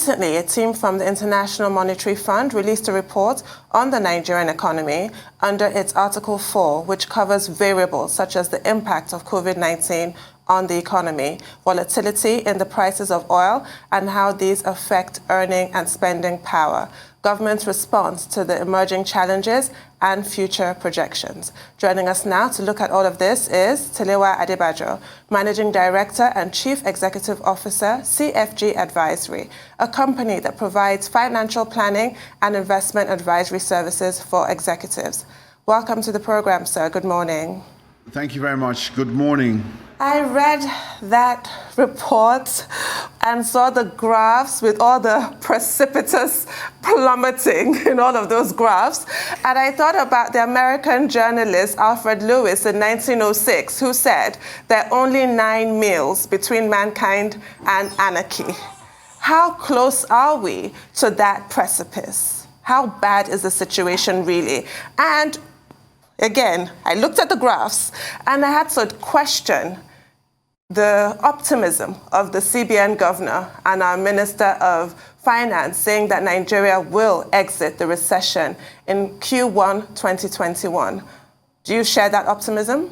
Recently, a team from the International Monetary Fund released a report on the Nigerian economy under its Article 4, which covers variables such as the impact of COVID-19 on the economy, volatility in the prices of oil, and how these affect earning and spending power, government's response to the emerging challenges, and future projections. Joining us now to look at all of this is Tilewa Adebajo, Managing Director and Chief Executive Officer, CFG Advisory, a company that provides financial planning and investment advisory services for executives. Welcome to the program, sir. Good morning. Thank you very much. Good morning. I read that report and saw the graphs with all the precipitous plummeting in all of those graphs. And I thought about the American journalist Alfred Lewis in 1906, who said there are only 9 meals between mankind and anarchy. How close are we to that precipice? How bad is the situation really? And again, I looked at the graphs and I had to question the optimism of the CBN governor and our Minister of Finance saying that Nigeria will exit the recession in Q1 2021. Do you share that optimism?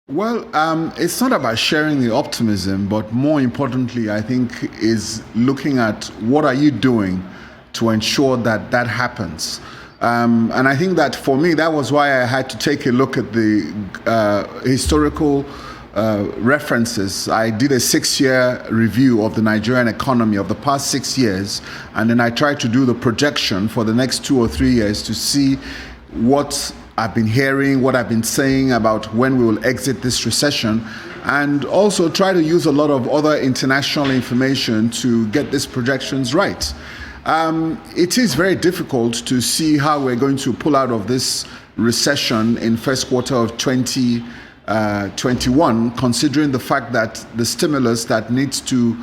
Well, it's not about sharing the optimism, but more importantly, I think, is looking at what are you doing to ensure that that happens. And I think that for me, that was why I had to take a look at the historical references. I did a 6-year review of the Nigerian economy of the past 6 years, and then I tried to do the projection for the next 2 or 3 years to see what I've been hearing, what I've been saying about when we will exit this recession, and also try to use a lot of other international information to get these projections right. It is very difficult to see how we're going to pull out of this recession in first quarter of 2021, considering the fact that the stimulus that needs to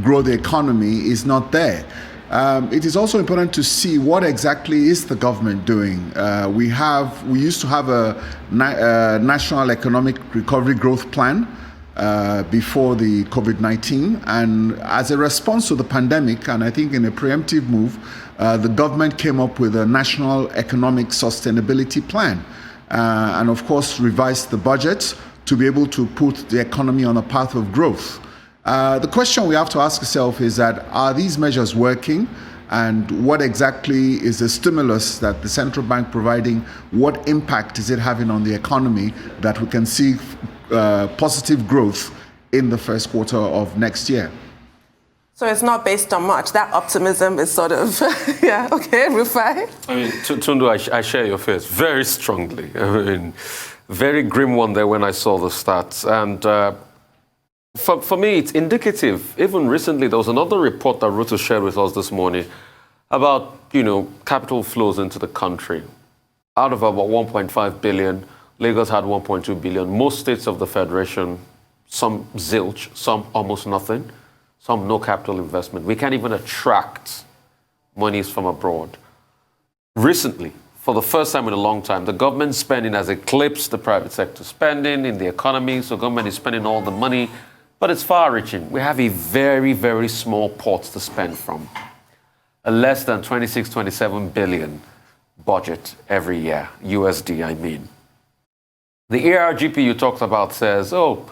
grow the economy is not there. It is also important to see what exactly is the government doing. We used to have a National Economic Recovery Growth Plan before the COVID-19, and as a response to the pandemic, and I think in a preemptive move, the government came up with a National Economic Sustainability Plan, and of course revised the budget to be able to put the economy on a path of growth. The question we have to ask ourselves is that, are these measures working? And what exactly is the stimulus that the central bank providing? What impact is it having on the economy that we can see positive growth in the first quarter of next year? So it's not based on much. That optimism is sort of, yeah, okay, Rufai. I mean, Tundu, I share your fears very strongly. I mean, very grim one there when I saw the stats. And for me, it's indicative. Even recently, there was another report that Ruto shared with us this morning about, capital flows into the country. Out of about 1.5 billion, Lagos had 1.2 billion. Most states of the Federation, some zilch, some almost nothing, some no capital investment. We can't even attract monies from abroad. Recently, for the first time in a long time, the government spending has eclipsed the private sector spending in the economy. So government is spending all the money, but it's far-reaching. We have a very, very small pot to spend from. A less than 26, 27 billion budget every year, USD, I mean. The ARGP you talked about says, we'll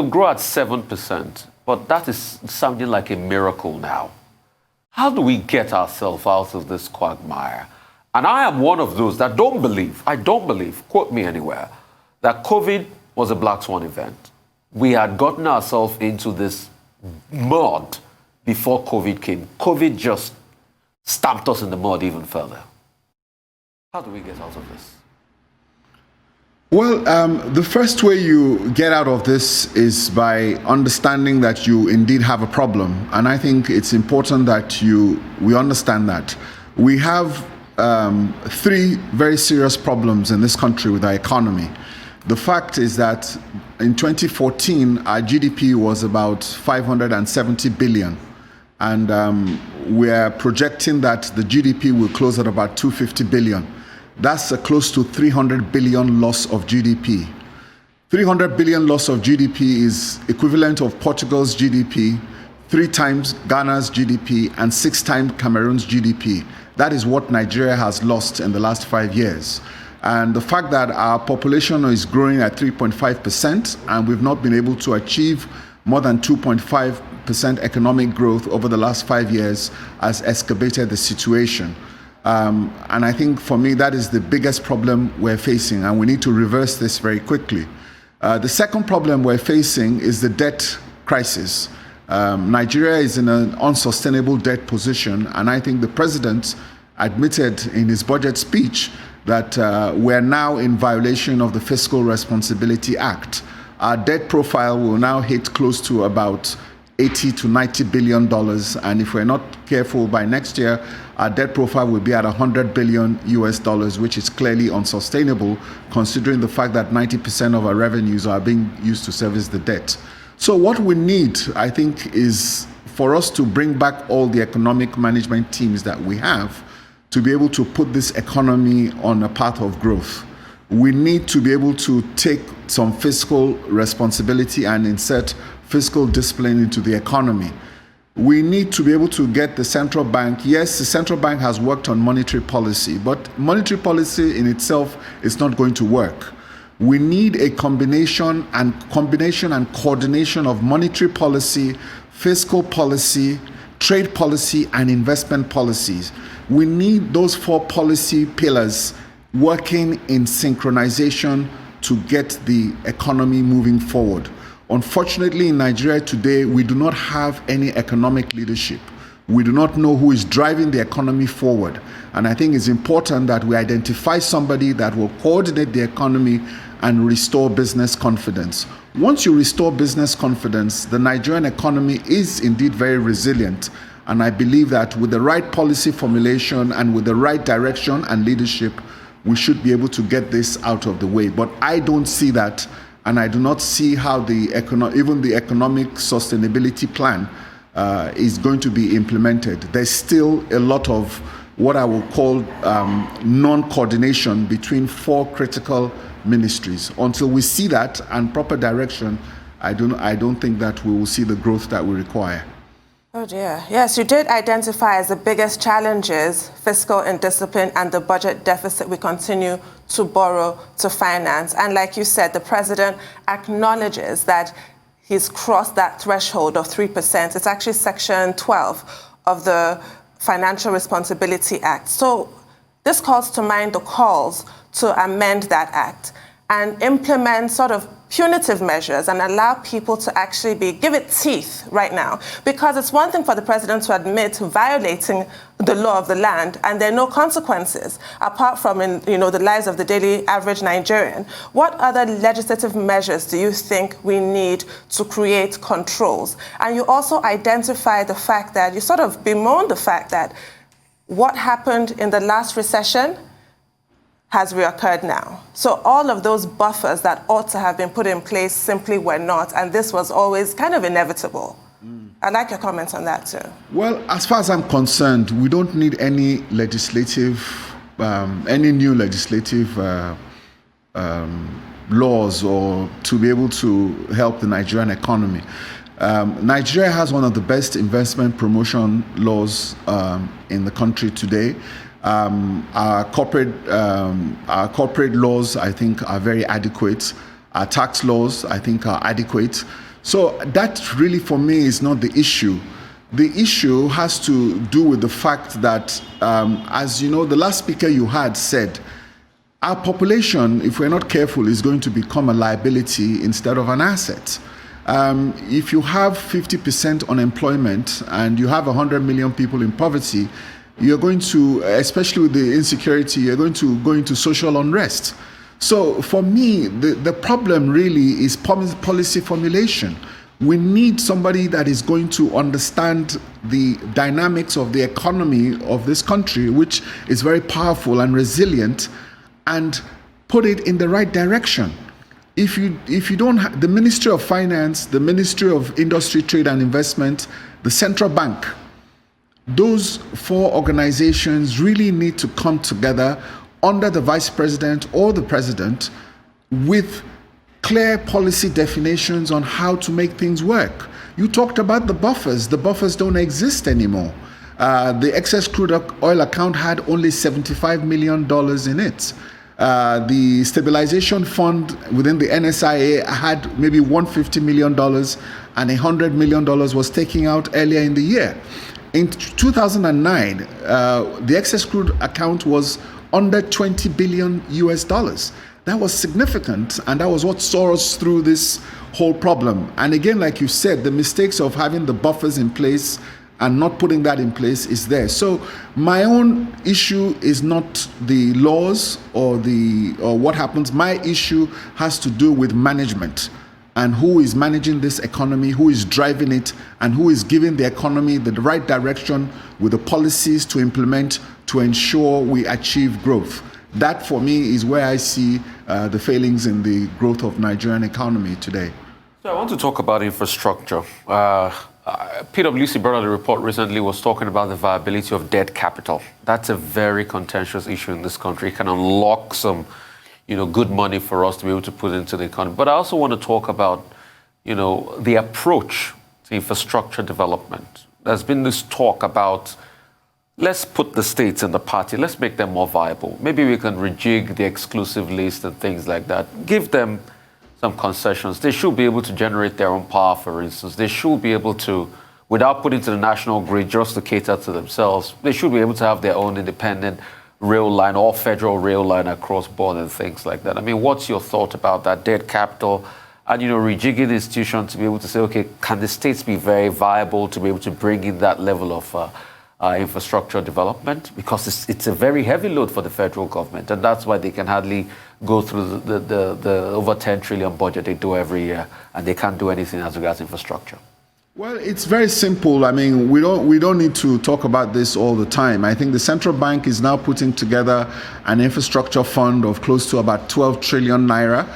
grow at 7%, but that is sounding like a miracle now. How do we get ourselves out of this quagmire? And I am one of those that I don't believe, quote me anywhere, that COVID was a black swan event. We had gotten ourselves into this mud before COVID came. COVID just stamped us in the mud even further. How do we get out of this? Well, the first way you get out of this is by understanding that you indeed have a problem. And I think it's important that we understand that. We have 3 very serious problems in this country with our economy. The fact is that in 2014, our GDP was about 570 billion. And we're projecting that the GDP will close at about 250 billion. That's a close to 300 billion loss of GDP. 300 billion loss of GDP is equivalent of Portugal's GDP, 3 times Ghana's GDP and 6 times Cameroon's GDP. That is what Nigeria has lost in the last 5 years. And the fact that our population is growing at 3.5% and we've not been able to achieve more than 2.5% economic growth over the last 5 years has exacerbated the situation. And I think for me, that is the biggest problem we're facing, and we need to reverse this very quickly. The second problem we're facing is the debt crisis. Nigeria is in an unsustainable debt position, and I think the president admitted in his budget speech that we're now in violation of the Fiscal Responsibility Act. Our debt profile will now hit close to about $80 to $90 billion, and if we're not careful, by next year, our debt profile will be at $100 billion US, which is clearly unsustainable, considering the fact that 90% of our revenues are being used to service the debt. So what we need, I think, is for us to bring back all the economic management teams that we have to be able to put this economy on a path of growth. We need to be able to take some fiscal responsibility and insert fiscal discipline into the economy. We need to be able to get the central bank. Yes, the central bank has worked on monetary policy, but monetary policy in itself is not going to work. We need a combination and coordination of monetary policy, fiscal policy, trade policy, and investment policies. We need those 4 policy pillars working in synchronization to get the economy moving forward. Unfortunately, in Nigeria today, we do not have any economic leadership. We do not know who is driving the economy forward. And I think it's important that we identify somebody that will coordinate the economy and restore business confidence. Once you restore business confidence, the Nigerian economy is indeed very resilient. And I believe that with the right policy formulation and with the right direction and leadership, we should be able to get this out of the way. But I don't see that. And I do not see how even the economic sustainability plan is going to be implemented. There's still a lot of what I will call non-coordination between 4 critical ministries. Until we see that and proper direction, I don't think that we will see the growth that we require. Oh dear. Yes, you did identify as the biggest challenges fiscal indiscipline and the budget deficit we continue to borrow to finance. And like you said, the president acknowledges that he's crossed that threshold of 3%. It's actually Section 12 of the Financial Responsibility Act. So this calls to mind the calls to amend that act and implement sort of punitive measures and allow people to actually give it teeth right now. Because it's one thing for the president to admit violating the law of the land and there are no consequences apart from the lives of the daily average Nigerian. What other legislative measures do you think we need to create controls? And you also identify the fact that you sort of bemoan the fact that what happened in the last recession has reoccurred now. So all of those buffers that ought to have been put in place simply were not, and this was always kind of inevitable. I'd like your comments on that too. Well, as far as I'm concerned, we don't need any new legislative laws or to be able to help the Nigerian economy. Nigeria has one of the best investment promotion laws in the country today. Our corporate laws, I think, are very adequate. Our tax laws, I think, are adequate. So that really, for me, is not the issue. The issue has to do with the fact that, as you know, the last speaker you had said, our population, if we're not careful, is going to become a liability instead of an asset. If you have 50% unemployment and you have 100 million people in poverty, you're going to, especially with the insecurity, you're going to go into social unrest. So for me, the problem really is policy formulation. We need somebody that is going to understand the dynamics of the economy of this country, which is very powerful and resilient, and put it in the right direction. If you don't have the Ministry of Finance, the Ministry of Industry, Trade and Investment, the Central Bank, those 4 organizations really need to come together under the Vice President or the President with clear policy definitions on how to make things work. You talked about the buffers. The buffers don't exist anymore. The excess crude oil account had only $75 million in it. The stabilization fund within the NSIA had maybe $150 million, and $100 million was taken out earlier in the year. In 2009, the excess crude account was under $20 billion US dollars. That was significant, and that was what saw us through this whole problem. And again, like you said, the mistakes of having the buffers in place and not putting that in place is there. So my own issue is not the laws or what happens. My issue has to do with management and who is managing this economy, who is driving it, and who is giving the economy the right direction with the policies to implement to ensure we achieve growth. That, for me, is where I see the failings in the growth of Nigerian economy today. So I want to talk about infrastructure. PwC brought out a report recently, was talking about the viability of debt capital. That's a very contentious issue in this country. It can unlock some, good money for us to be able to put into the economy. But I also want to talk about, the approach to infrastructure development. There's been this talk about, let's put the states in the party, let's make them more viable. Maybe we can rejig the exclusive list and things like that. Give them some concessions. They should be able to generate their own power, for instance. They should be able to, without putting to the national grid just to cater to themselves, they should be able to have their own independent rail line or federal rail line across board and things like that. I mean, what's your thought about that debt capital and, rejigging the institution to be able to say, okay, can the states be very viable to be able to bring in that level of infrastructure development? Because it's a very heavy load for the federal government, and that's why they can hardly go through the over 10 trillion budget they do every year, and they can't do anything as regards infrastructure. Well, it's very simple. I mean, we don't need to talk about this all the time. I think the central bank is now putting together an infrastructure fund of close to about 12 trillion naira,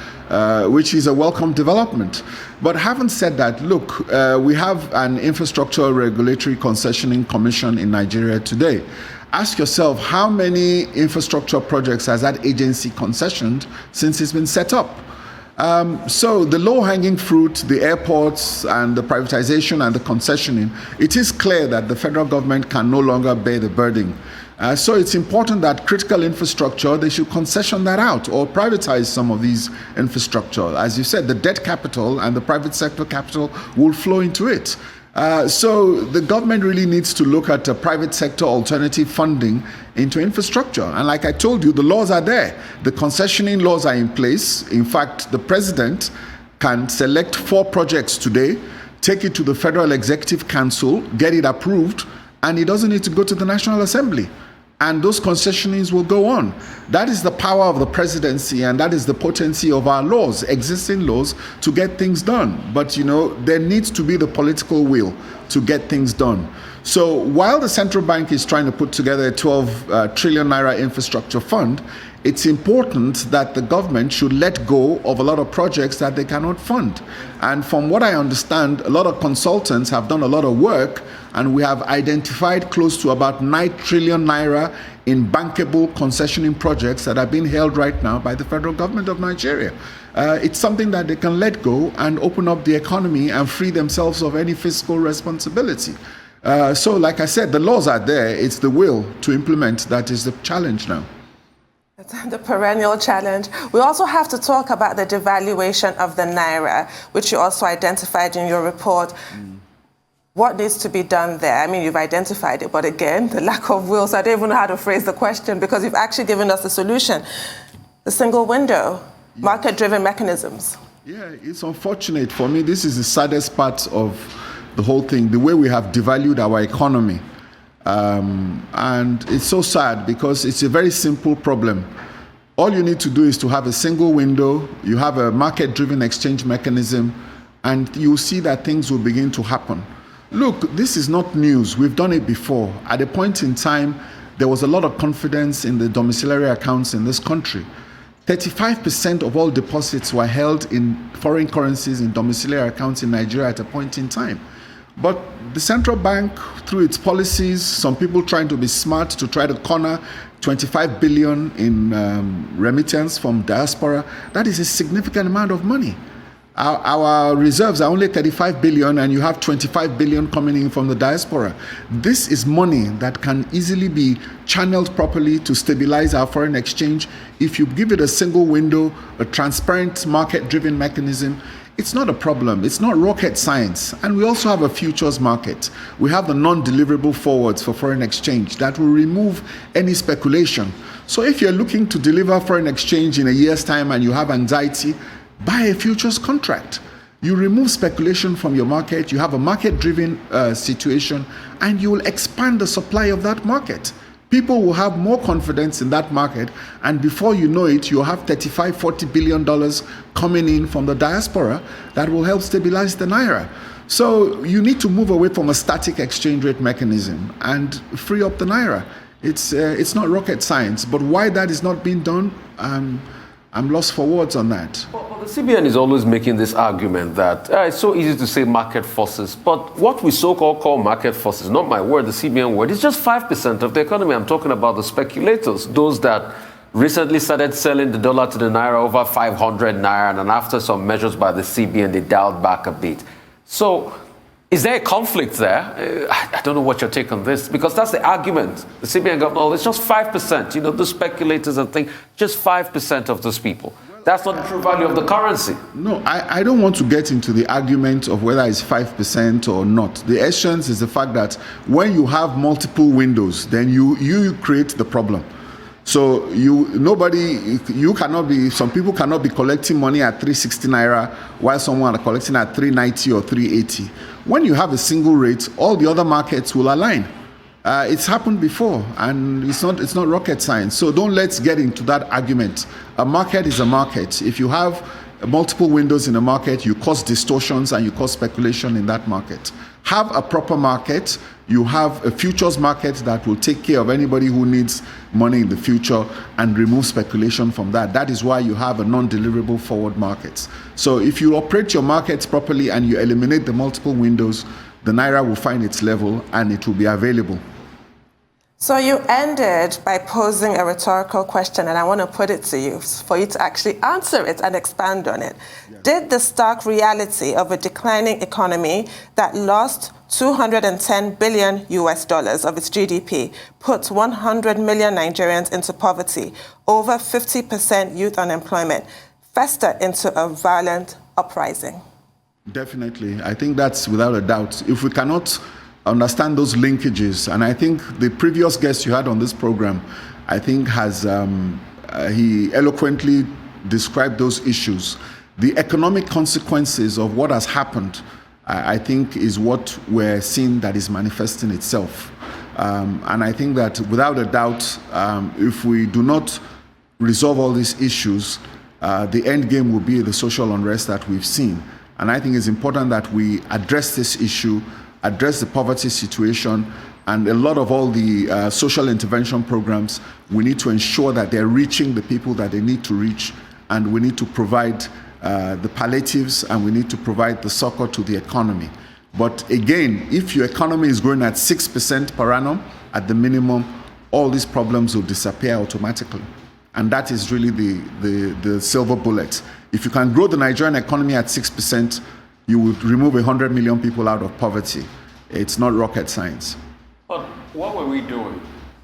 which is a welcome development. But having said that, look, we have an infrastructure regulatory concessioning commission in Nigeria today. Ask yourself, how many infrastructure projects has that agency concessioned since it's been set up? So the low-hanging fruit, the airports and the privatization and the concessioning, it is clear that the federal government can no longer bear the burden. So it's important that critical infrastructure, they should concession that out or privatize some of these infrastructure. As you said, the debt capital and the private sector capital will flow into it. So the government really needs to look at private sector alternative funding into infrastructure. And like I told you, the laws are there. The concessioning laws are in place. In fact, the president can select 4 projects today, take it to the Federal Executive Council, get it approved, and he doesn't need to go to the National Assembly. And those concessionings will go on. That is the power of the presidency, and that is the potency of our laws, existing laws, to get things done. But, there needs to be the political will to get things done. So while the central bank is trying to put together a 12 trillion naira infrastructure fund, it's important that the government should let go of a lot of projects that they cannot fund. And from what I understand, a lot of consultants have done a lot of work, and we have identified close to about 9 trillion naira in bankable concessioning projects that are being held right now by the federal government of Nigeria. It's something that they can let go and open up the economy and free themselves of any fiscal responsibility. So like I said, the laws are there. It's the will to implement that is the challenge now. That's the perennial challenge. We also have to talk about the devaluation of the naira, which you also identified in your report. What needs to be done there? I mean, you've identified it, but again, the lack of will, so I don't even know how to phrase the question because you've actually given us the solution. The single window, market-driven mechanisms. Yeah, it's unfortunate. For me, this is the saddest part of the whole thing, the way we have devalued our economy. And it's so sad because it's a very simple problem. All you need to do is to have a single window, you have a market-driven exchange mechanism, and you'll see that things will begin to happen. Look, this is not news. We've done it before. At a point in time, there was a lot of confidence in the domiciliary accounts in this country. 35% of all deposits were held in foreign currencies in domiciliary accounts in Nigeria at a point in time. But the central bank, through its policies, some people trying to be smart to try to corner 25 billion in remittance from diaspora. That is a significant amount of money. Our reserves are only 35 billion, and you have 25 billion coming in from the diaspora. This is money that can easily be channeled properly to stabilize our foreign exchange. If you give it a single window, a transparent market-driven mechanism, it's not a problem. It's not rocket science. And we also have a futures market. We have the non-deliverable forwards for foreign exchange that will remove any speculation. So if you're looking to deliver foreign exchange in a year's time and you have anxiety, buy a futures contract. You remove speculation from your market, you have a market-driven situation, and you will expand the supply of that market. People will have more confidence in that market, and before you know it, you'll have $35–40 billion coming in from the diaspora that will help stabilize the naira. So you need to move away from a static exchange rate mechanism and free up the naira. It's not rocket science, but why that is not being done, I'm lost for words on that. Well, the CBN is always making this argument that it's so easy to say market forces, but what we so-called call market forces, not my word, the CBN word, is just 5% of the economy. I'm talking about the speculators, those that recently started selling the dollar to the naira over 500 naira, and then after some measures by the CBN, they dialed back a bit. So is there a conflict there? I don't know what your take on this, because that's the argument. The CBN government, it's just 5%, the speculators and things, just 5% of those people. That's not the true value of the currency. No, I don't want to get into the argument of whether it's 5% or not. The essence is the fact that when you have multiple windows, then you create the problem. So some people cannot be collecting money at 360 naira while someone are collecting at 390 or 380. When you have a single rate, all the other markets will align. It's happened before, and it's not rocket science. So let's get into that argument. A market is a market. If you have multiple windows in a market, you cause distortions and you cause speculation in that market. Have a proper market. You have a futures market that will take care of anybody who needs money in the future and remove speculation from that. That is why you have a non-deliverable forward market. So if you operate your markets properly and you eliminate the multiple windows, the naira will find its level and it will be available. So you ended by posing a rhetorical question, and I want to put it to you for you to actually answer it and expand on it. Yes. Did the stark reality of a declining economy that lost $210 billion of its GDP put 100 million Nigerians into poverty, over 50% youth unemployment, fester into a violent uprising? Definitely. I think that's without a doubt. If we cannot understand those linkages, and I think the previous guest you had on this program, I think he eloquently described those issues. The economic consequences of what has happened, I think, is what we're seeing that is manifesting itself. And I think that without a doubt, if we do not resolve all these issues, the end game will be the social unrest that we've seen. And I think it's important that we address this issue, address the poverty situation, and a lot of all the social intervention programs, we need to ensure that they're reaching the people that they need to reach, and we need to provide the palliatives, and we need to provide the succor to the economy. But again, if your economy is growing at 6% per annum, at the minimum, all these problems will disappear automatically. And that is really the silver bullet. If you can grow the Nigerian economy at 6%, you would remove 100 million people out of poverty. It's not rocket science. But what were we doing?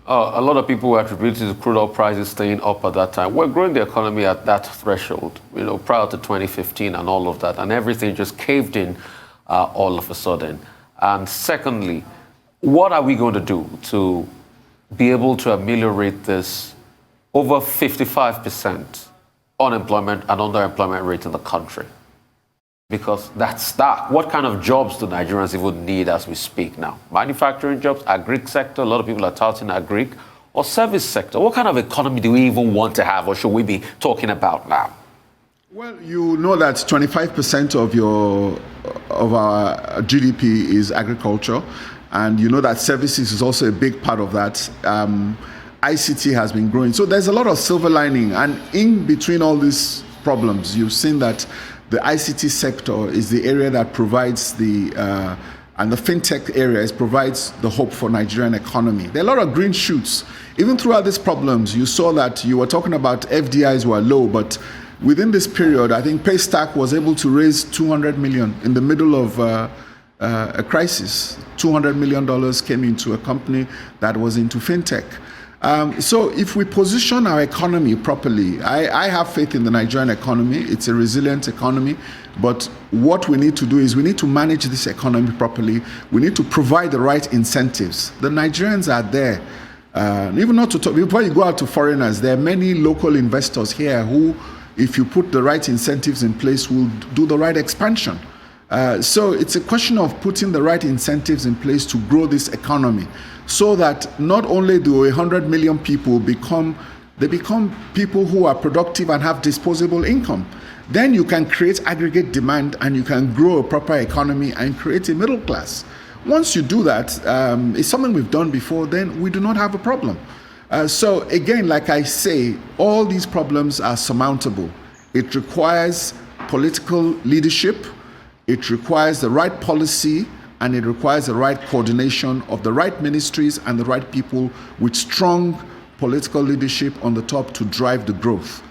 A lot of people were attributing to crude oil prices staying up at that time. We're growing the economy at that threshold, prior to 2015 and all of that, and everything just caved in all of a sudden. And secondly, what are we going to do to be able to ameliorate this over 55% unemployment and underemployment rate in the country? Because that's stark. What kind of jobs do Nigerians even need as we speak now? Manufacturing jobs, agric sector, a lot of people are touting agric, or service sector. What kind of economy do we even want to have, or should we be talking about now? Well, you know that 25% of our GDP is agriculture, and you know that services is also a big part of that. ICT has been growing. So there's a lot of silver lining, and in between all these problems, you've seen that the ICT sector is the area that provides the and the fintech areas provides the hope for Nigerian economy. There are a lot of green shoots. Even throughout these problems, you saw that you were talking about FDIs were low, but within this period, I think Paystack was able to raise $200 million in the middle of a crisis. $200 million came into a company that was into fintech. So if we position our economy properly, I have faith in the Nigerian economy. It's a resilient economy. But what we need to do is we need to manage this economy properly. We need to provide the right incentives. The Nigerians are there. Even not to talk, before you go out to foreigners, there are many local investors here who, if you put the right incentives in place, will do the right expansion. So it's a question of putting the right incentives in place to grow this economy so that not only do 100 million people become people who are productive and have disposable income. Then you can create aggregate demand and you can grow a proper economy and create a middle class. Once you do that, it's something we've done before, then we do not have a problem. So again, like I say, all these problems are surmountable. It requires political leadership, it requires the right policy, and it requires the right coordination of the right ministries and the right people with strong political leadership on the top to drive the growth.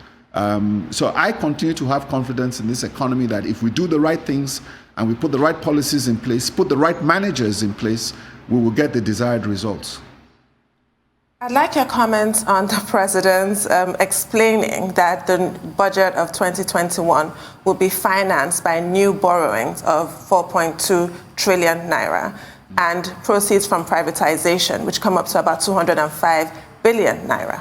So I continue to have confidence in this economy that if we do the right things and we put the right policies in place, put the right managers in place, we will get the desired results. I'd like your comments on the president's explaining that the budget of 2021 will be financed by new borrowings of 4.2 trillion naira and proceeds from privatization, which come up to about 205 billion naira.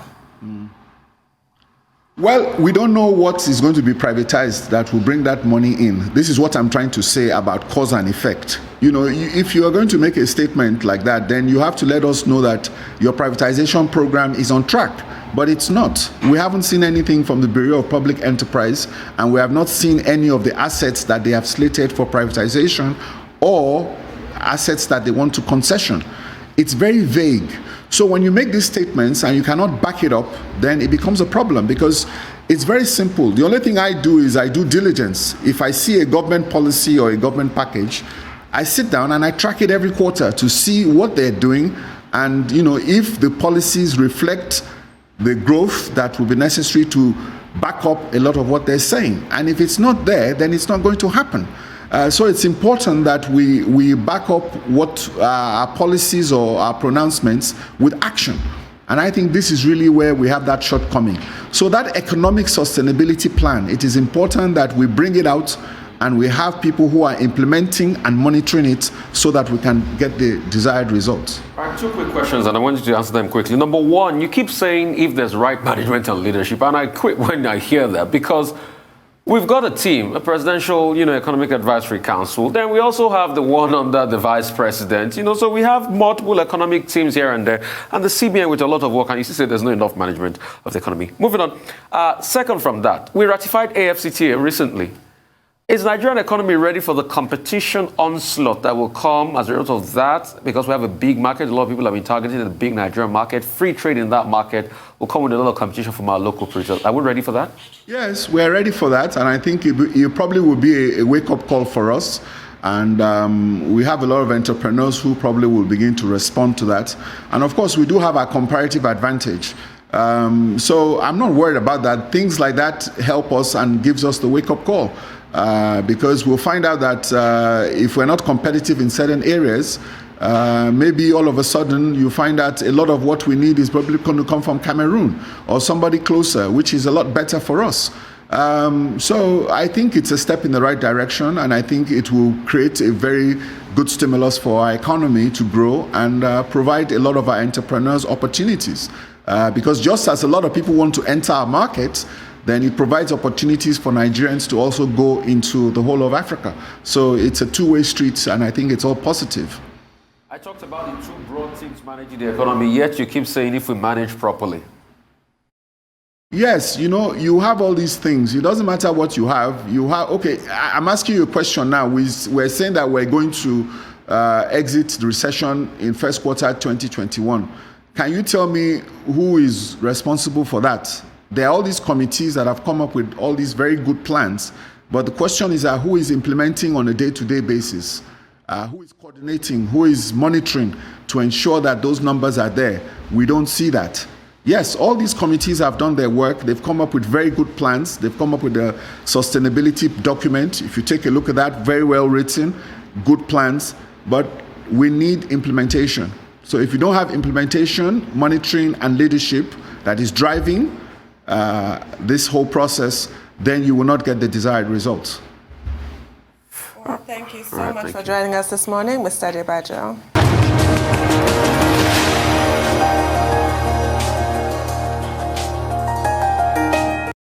Well, we don't know what is going to be privatized that will bring that money in. This is what I'm trying to say about cause and effect. You know, if you are going to make a statement like that, then you have to let us know that your privatization program is on track. But it's not. We haven't seen anything from the Bureau of Public Enterprise, and we have not seen any of the assets that they have slated for privatization or assets that they want to concession. It's very vague. So when you make these statements and you cannot back it up, then it becomes a problem because it's very simple. The only thing I do is I do diligence. If I see a government policy or a government package, I sit down and I track it every quarter to see what they're doing and, you know, if the policies reflect the growth that will be necessary to back up a lot of what they're saying. And if it's not there, then it's not going to happen. So it's important that we back up what our policies or our pronouncements with action. And I think this is really where we have that shortcoming. So that economic sustainability plan, it is important that we bring it out and we have people who are implementing and monitoring it so that we can get the desired results. All right, two quick questions, and I want you to answer them quickly. Number one, you keep saying if there's right management and leadership, and I quit when I hear that because we've got a team, a presidential, economic advisory council. Then we also have the one under the vice president, so we have multiple economic teams here and there. And the CBN with a lot of work, and you say there's not enough management of the economy. Moving on. Second from that, we ratified AFCTA recently. Is the Nigerian economy ready for the competition onslaught that will come as a result of that? Because we have a big market, a lot of people have been targeting the big Nigerian market. Free trade in that market will come with a lot of competition from our local producers. Are we ready for that? Yes, we're ready for that. And I think it probably will be a wake-up call for us. And we have a lot of entrepreneurs who probably will begin to respond to that. And of course, we do have our comparative advantage. So I'm not worried about that. Things like that help us and gives us the wake-up call. Because we'll find out that if we're not competitive in certain areas, maybe all of a sudden you find that a lot of what we need is probably going to come from Cameroon or somebody closer, which is a lot better for us. So I think it's a step in the right direction, and I think it will create a very good stimulus for our economy to grow and provide a lot of our entrepreneurs opportunities. Because just as a lot of people want to enter our market, then it provides opportunities for Nigerians to also go into the whole of Africa. So it's a two-way street, and I think it's all positive. I talked about the two broad things managing the economy, yet you keep saying if we manage properly. Yes, you have all these things. It doesn't matter what you have. Okay, I'm asking you a question now. We're saying that we're going to exit the recession in first quarter 2021. Can you tell me who is responsible for that? There are all these committees that have come up with all these very good plans, but the question is who is implementing on a day-to-day basis? Who is coordinating? Who is monitoring to ensure that those numbers are there? We don't see that. Yes, all these committees have done their work. They've come up with very good plans. They've come up with a sustainability document. If you take a look at that, very well written, good plans, but we need implementation. So if you don't have implementation, monitoring, and leadership that is driving this whole process, then you will not get the desired results. Well, thank you so much for joining us this morning, Mr. Adebajo.